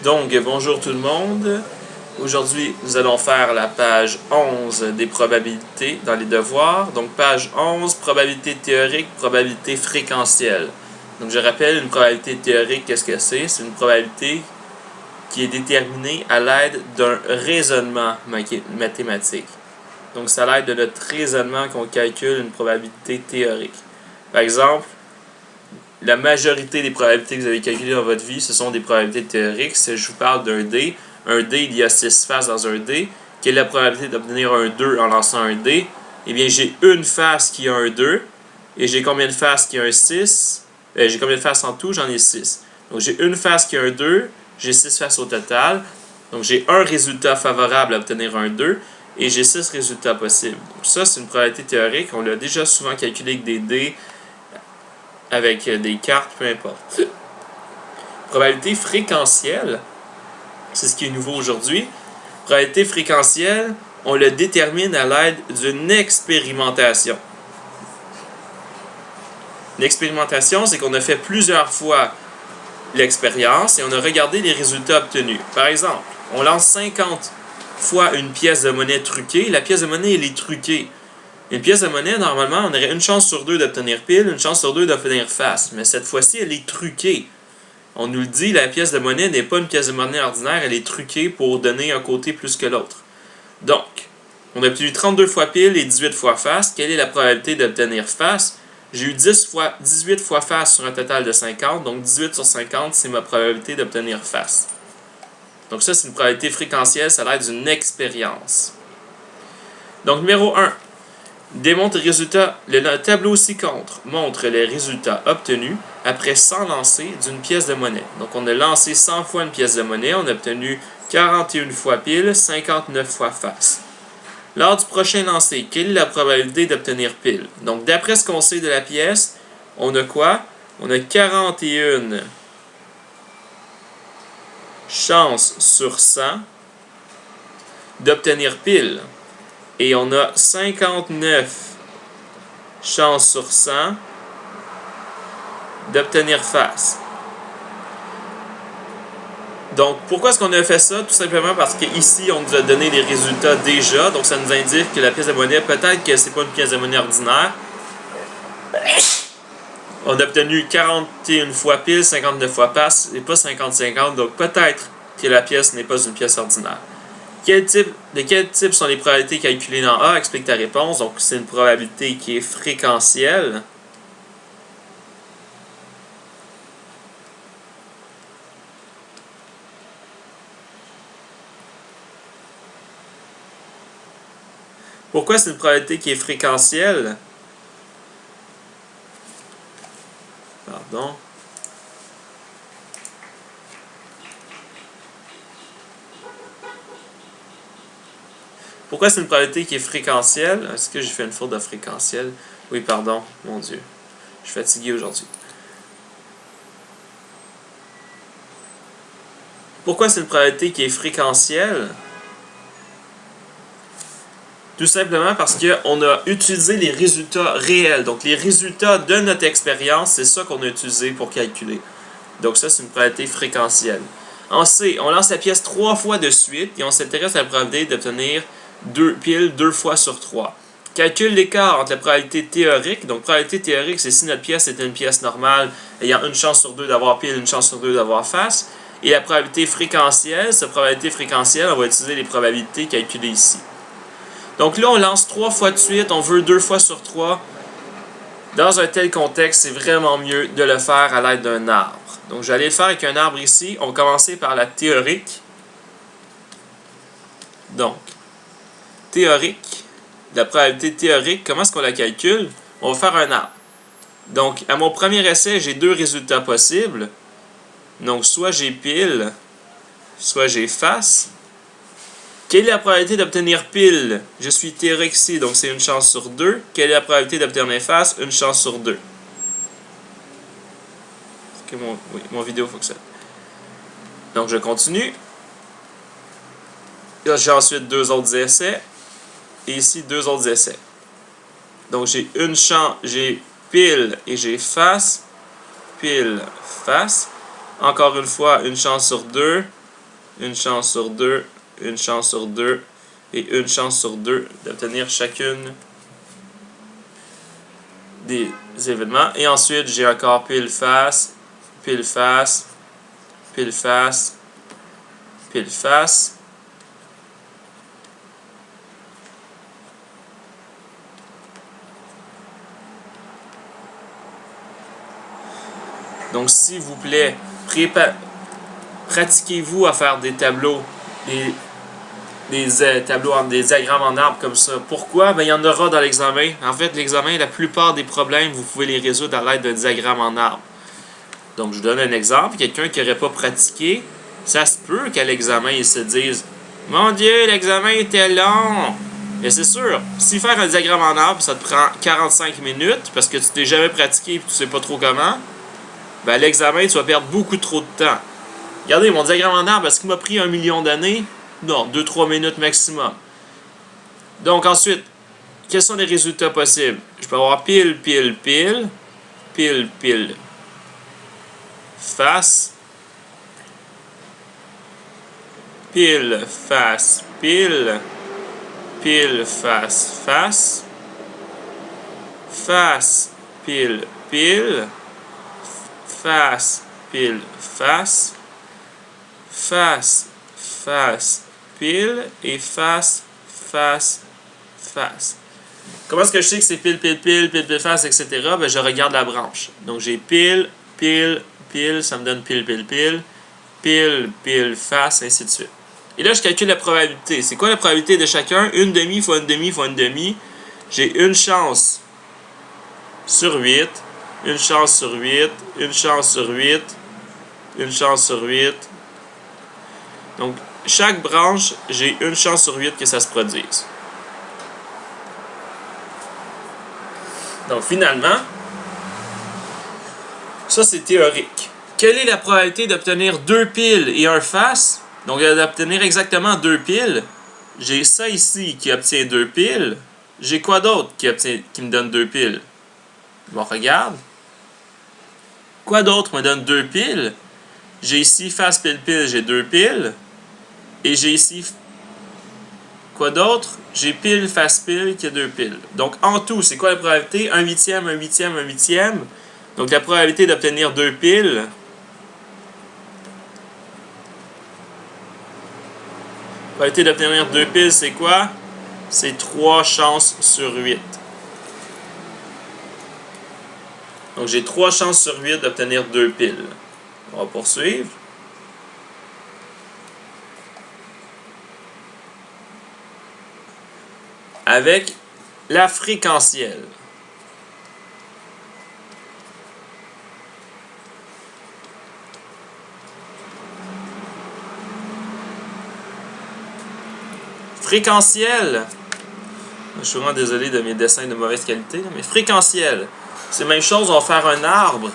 Donc, bonjour tout le monde. Aujourd'hui, nous allons faire la page 11 des probabilités dans les devoirs. Donc, page 11, probabilité théorique, probabilité fréquentielle. Donc, je rappelle, une probabilité théorique, qu'est-ce que c'est? C'est une probabilité qui est déterminée à l'aide d'un raisonnement mathématique. Donc, c'est à l'aide de notre raisonnement qu'on calcule une probabilité théorique. Par exemple, la majorité des probabilités que vous avez calculées dans votre vie, ce sont des probabilités théoriques. Si je vous parle d'un dé, il y a 6 faces dans un dé. Quelle est la probabilité d'obtenir un 2 en lançant un dé? Eh bien, j'ai une face qui a un 2. Et j'ai combien de faces qui a un 6? J'ai combien de faces en tout? J'en ai 6. Donc, j'ai une face qui a un 2. J'ai 6 faces au total. Donc, j'ai un résultat favorable à obtenir un 2. Et j'ai 6 résultats possibles. Donc, ça, c'est une probabilité théorique. On l'a déjà souvent calculé avec des dés, avec des cartes, peu importe. Probabilité fréquentielle, c'est ce qui est nouveau aujourd'hui. Probabilité fréquentielle, on le détermine à l'aide d'une expérimentation. L'expérimentation, c'est qu'on a fait plusieurs fois l'expérience et on a regardé les résultats obtenus. Par exemple, on lance 50 fois une pièce de monnaie truquée. La pièce de monnaie, elle est truquée. Une pièce de monnaie, normalement, on aurait une chance sur 2 d'obtenir pile, une chance sur 2 d'obtenir face. Mais cette fois-ci, elle est truquée. On nous le dit, la pièce de monnaie n'est pas une pièce de monnaie ordinaire, elle est truquée pour donner un côté plus que l'autre. Donc, on a obtenu 32 fois pile et 18 fois face. Quelle est la probabilité d'obtenir face? J'ai eu 18 fois face sur un total de 50, donc 18 sur 50, c'est ma probabilité d'obtenir face. Donc ça, c'est une probabilité fréquentielle, ça a l'air d'une expérience. Donc, numéro 1. Démontre les résultats. Le tableau ci-contre montre les résultats obtenus après 100 lancers d'une pièce de monnaie. Donc, on a lancé 100 fois une pièce de monnaie. On a obtenu 41 fois pile, 59 fois face. Lors du prochain lancer, quelle est la probabilité d'obtenir pile? Donc, d'après ce qu'on sait de la pièce, on a quoi? On a 41 chances sur 100 d'obtenir pile. Et on a 59 chances sur 100 d'obtenir face. Donc, pourquoi est-ce qu'on a fait ça? Tout simplement parce qu'ici, on nous a donné les résultats déjà. Donc, ça nous indique que la pièce de monnaie, peut-être que c'est pas une pièce de monnaie ordinaire. On a obtenu 41 fois pile, 59 fois passe, et pas 50-50. Donc, peut-être que la pièce n'est pas une pièce ordinaire. De quel type sont les probabilités calculées dans A? Explique ta réponse. Donc, c'est une probabilité qui est fréquentielle. Pourquoi c'est une probabilité qui est fréquentielle? Pardon. Pourquoi c'est une probabilité qui est fréquentielle? Est-ce que j'ai fait une faute de fréquentielle? Oui, pardon, mon Dieu. Je suis fatigué aujourd'hui. Pourquoi c'est une probabilité qui est fréquentielle? Tout simplement parce qu'on a utilisé les résultats réels. Donc, les résultats de notre expérience, c'est ça qu'on a utilisé pour calculer. Donc, ça, c'est une probabilité fréquentielle. En C, on lance la pièce 3 fois de suite et on s'intéresse à la probabilité d'obtenir 2 piles 2 fois sur 3. Calcule l'écart entre la probabilité théorique. Donc, probabilité théorique, c'est si notre pièce était une pièce normale ayant une chance sur 2 d'avoir pile, une chance sur 2 d'avoir face. Et la probabilité fréquentielle, cette probabilité fréquentielle, on va utiliser les probabilités calculées ici. Donc là, on lance 3 fois de suite, on veut 2 fois sur 3. Dans un tel contexte, c'est vraiment mieux de le faire à l'aide d'un arbre. Donc, j'allais le faire avec un arbre ici. On va commencer par la théorique. Donc, théorique, la probabilité théorique, comment est-ce qu'on la calcule? On va faire un arbre. Donc, à mon premier essai, j'ai 2 résultats possibles. Donc, soit j'ai pile, soit j'ai face. Quelle est la probabilité d'obtenir pile? Je suis théorique ici, donc c'est une chance sur 2. Quelle est la probabilité d'obtenir face? Une chance sur 2. Est-ce que mon vidéo fonctionne? Donc, je continue. Là, j'ai ensuite 2 autres essais. Et ici, 2 autres essais. Donc, j'ai une chance, j'ai pile et j'ai face. Pile, face. Encore une fois, une chance sur 2. une chance sur 2, une chance sur 2 et une chance sur 2 d'obtenir chacune des événements. Et ensuite, j'ai encore pile face, pile face, pile face, pile face. Donc, s'il vous plaît, pratiquez-vous à faire des tableaux, des diagrammes en arbre comme ça. Pourquoi? Ben, il y en aura dans l'examen. En fait, l'examen, la plupart des problèmes, vous pouvez les résoudre à l'aide d'un diagramme en arbre. Donc, je vous donne un exemple. Quelqu'un qui n'aurait pas pratiqué, ça se peut qu'à l'examen, il se dise « Mon Dieu, l'examen était long! » Et c'est sûr, si faire un diagramme en arbre, ça te prend 45 minutes parce que tu t'es jamais pratiqué et tu sais pas trop comment, ben, à l'examen, tu vas perdre beaucoup trop de temps. Regardez, mon diagramme en arbre, est-ce qu'il m'a pris 1 million d'années? Non, 2-3 minutes maximum. Donc ensuite, quels sont les résultats possibles? Je peux avoir pile, pile, pile, pile, pile, face, pile, face, pile, pile, face, face, face, pile, pile, face, pile, face, face, face, pile et face, face, face. Comment est-ce que je sais que c'est pile, pile, pile, pile, pile, face, etc.? Ben, je regarde la branche. Donc, j'ai pile, pile, pile, ça me donne pile, pile, pile, pile, pile, face, ainsi de suite. Et là, je calcule la probabilité. C'est quoi la probabilité de chacun? Une demi fois une demi fois une demi. J'ai une chance sur 8, une chance sur 8, une chance sur 8, une chance sur 8. Donc, chaque branche, j'ai une chance sur 8 que ça se produise. Donc, finalement, ça, c'est théorique. Quelle est la probabilité d'obtenir 2 piles et un face? Donc, d'obtenir exactement 2 piles. J'ai ça ici qui obtient 2 piles. J'ai quoi d'autre qui me donne 2 piles? Bon, regarde. Quoi d'autre me donne 2 piles? J'ai ici face pile pile, j'ai 2 piles. Et j'ai ici, quoi d'autre? J'ai pile, face pile, qui a 2 piles. Donc, en tout, c'est quoi la probabilité? 1 huitième, 1 huitième, 1 huitième. Donc, la probabilité d'obtenir 2 piles. La probabilité d'obtenir 2 piles, c'est quoi? C'est 3 chances sur 8. Donc, j'ai 3 chances sur 8 d'obtenir 2 piles. On va poursuivre. Avec la fréquentielle. Fréquentielle. Je suis vraiment désolé de mes dessins de mauvaise qualité, mais fréquentielle. C'est la même chose, on va faire un arbre.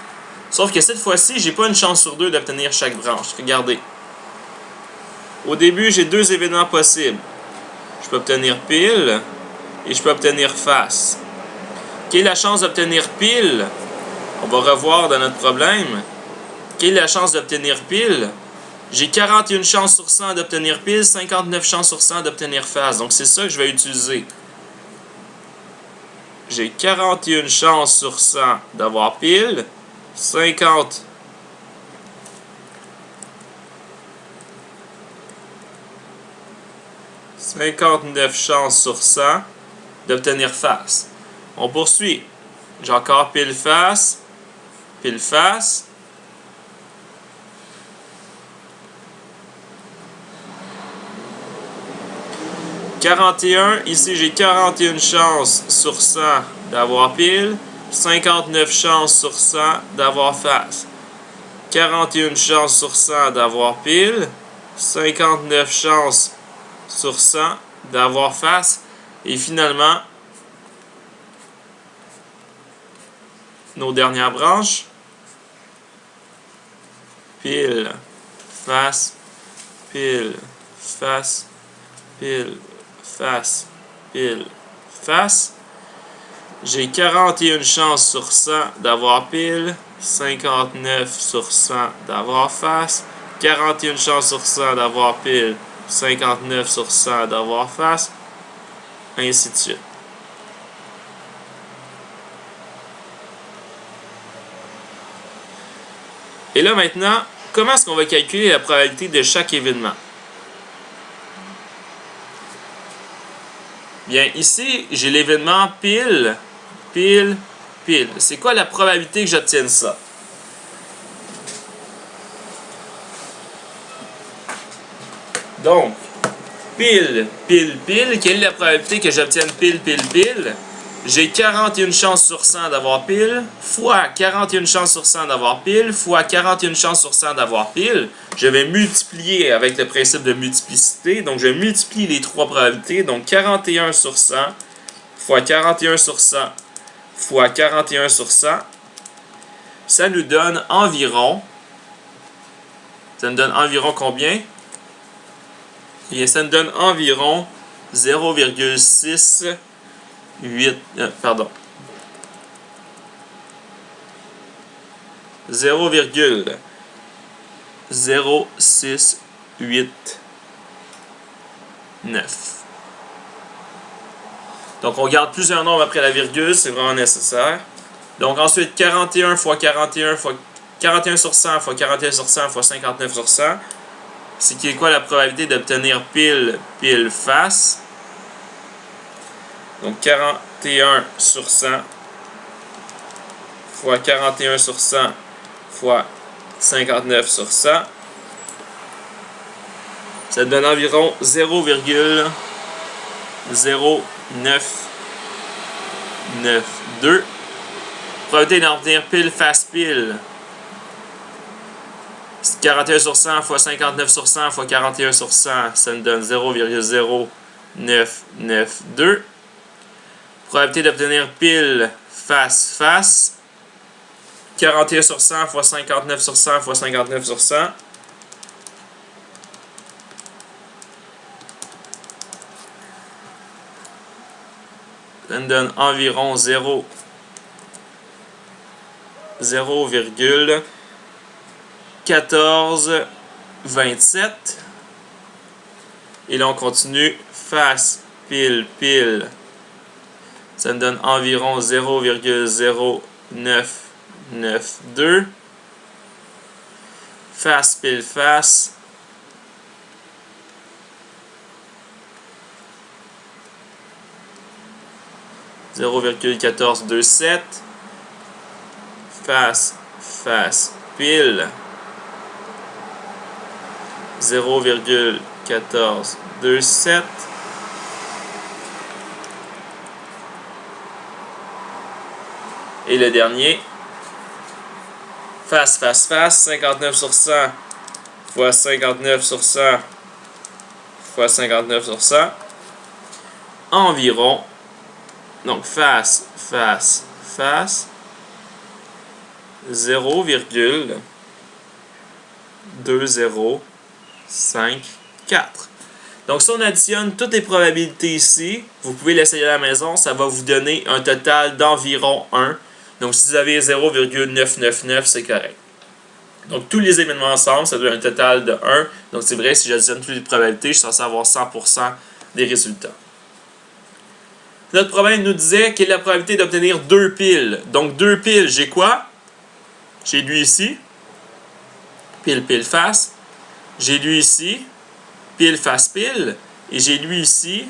Sauf que cette fois-ci, j'ai pas une chance sur 2 d'obtenir chaque branche. Regardez. Au début, j'ai 2 événements possibles. Je peux obtenir pile et je peux obtenir face. Quelle est la chance d'obtenir pile? On va revoir dans notre problème. Quelle est la chance d'obtenir pile? J'ai 41 chances sur 100 d'obtenir pile, 59 chances sur 100 d'obtenir face. Donc, c'est ça que je vais utiliser. J'ai 41 chances sur 100 d'avoir pile, 59 chances sur 100 d'obtenir face. On poursuit. J'ai encore pile face, pile face. « 41, ici j'ai 41 chances sur 100 d'avoir pile, 59 chances sur 100 d'avoir face. 41 chances sur 100 d'avoir pile, 59 chances sur 100 d'avoir face. Et finalement, nos dernières branches, pile, face, pile, face, pile, face, pile, face. J'ai 41 chances sur 100 d'avoir pile, 59 sur 100 d'avoir face, 41 chances sur 100 d'avoir pile, 59 sur 100 d'avoir face, ainsi de suite. Et là maintenant, comment est-ce qu'on va calculer la probabilité de chaque événement? Bien, ici, j'ai l'événement pile, pile, pile. C'est quoi la probabilité que j'obtienne ça? Donc, pile, pile, pile. Quelle est la probabilité que j'obtienne pile, pile, pile? J'ai 41 chances sur 100 d'avoir pile, fois 41 chances sur 100 d'avoir pile, fois 41 chances sur 100 d'avoir pile. Je vais multiplier avec le principe de multiplicité. Donc, je multiplie les trois probabilités. Donc, 41 sur 100 fois 41 sur 100 fois 41 sur 100. Ça nous donne environ... Ça nous donne environ combien? Et ça nous donne environ 0,68... pardon. 0,0689. Donc, on garde plusieurs nombres après la virgule, c'est vraiment nécessaire. Donc, ensuite, 41 fois 41 fois 41 sur 100 fois 41 sur 100 fois 59 sur 100. C'est qui est quoi la probabilité d'obtenir pile, pile, face? Donc, 41 sur 100 fois 41 sur 100 fois 59 sur 100. Ça donne environ 0,0992. Probabilité d'obtenir pile, face, pile. 41 sur 100 fois 59 sur 100 fois 41 sur 100, ça nous donne 0,0992. Probabilité d'obtenir pile, face, face. 41 sur 100 fois 59 sur 100 fois 59 sur 100. Ça nous donne environ 0,1427. Et là, on continue. Face, pile, pile. Ça nous donne environ 0,0992. Face, pile, face. « 0,1427. Face, face, pile. 0,1427. Et le dernier, face, face, face, 59 sur 100 fois 59 sur 100 fois 59 sur 100. Environ, donc face, face, face, 0,2054. Donc, si on additionne toutes les probabilités ici, vous pouvez l'essayer à la maison, ça va vous donner un total d'environ 1. Donc, si vous avez 0,999, c'est correct. Donc, tous les événements ensemble, ça donne un total de 1. Donc, c'est vrai, si j'additionne toutes les probabilités, je suis censé avoir 100% des résultats. Notre problème nous disait quelle est la probabilité d'obtenir 2 piles. Donc, 2 piles, j'ai quoi? J'ai lui ici. Pile, pile, face. J'ai lui ici. Pile, face, pile. Et j'ai lui ici.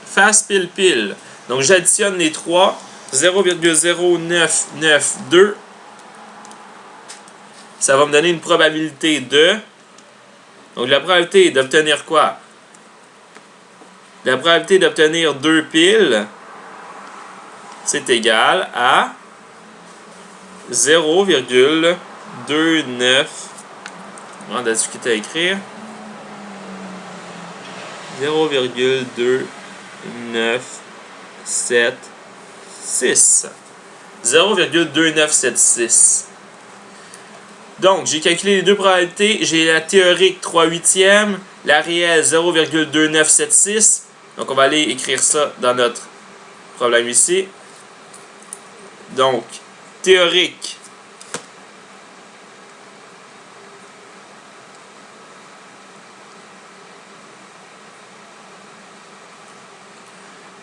Face, pile, pile. Donc, j'additionne les trois. 0,0992. Ça va me donner une probabilité de... Donc, la probabilité d'obtenir quoi? La probabilité d'obtenir 2 piles, c'est égal à 0,29... On va discuter à écrire. 0,2976. 0,2976. Donc, j'ai calculé les deux probabilités. J'ai la théorique 3/8, la réelle 0,2976. Donc, on va aller écrire ça dans notre problème ici. Donc, théorique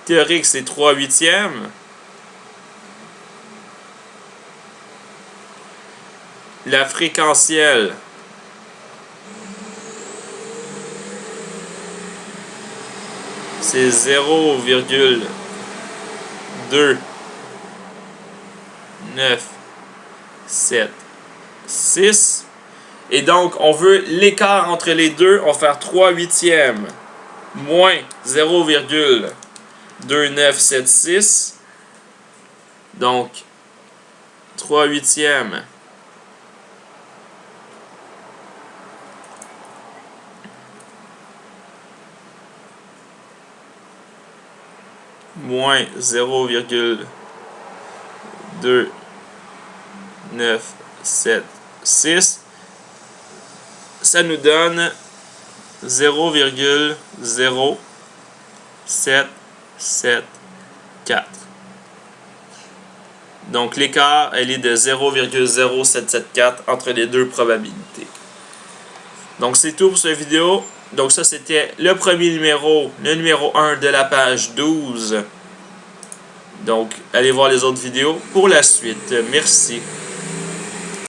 théorique, c'est 3/8. La fréquentielle, c'est 0,297,6. Et donc, on veut l'écart entre les deux. On va faire 3/8 moins 0,2976. Donc, 3/8 moins 0,2976, ça nous donne 0,0774. Donc l'écart, elle est de 0,0774 entre les deux probabilités. Donc c'est tout pour cette vidéo. Donc ça, c'était le premier numéro, le numéro 1 de la page 12. Donc, allez voir les autres vidéos pour la suite. Merci.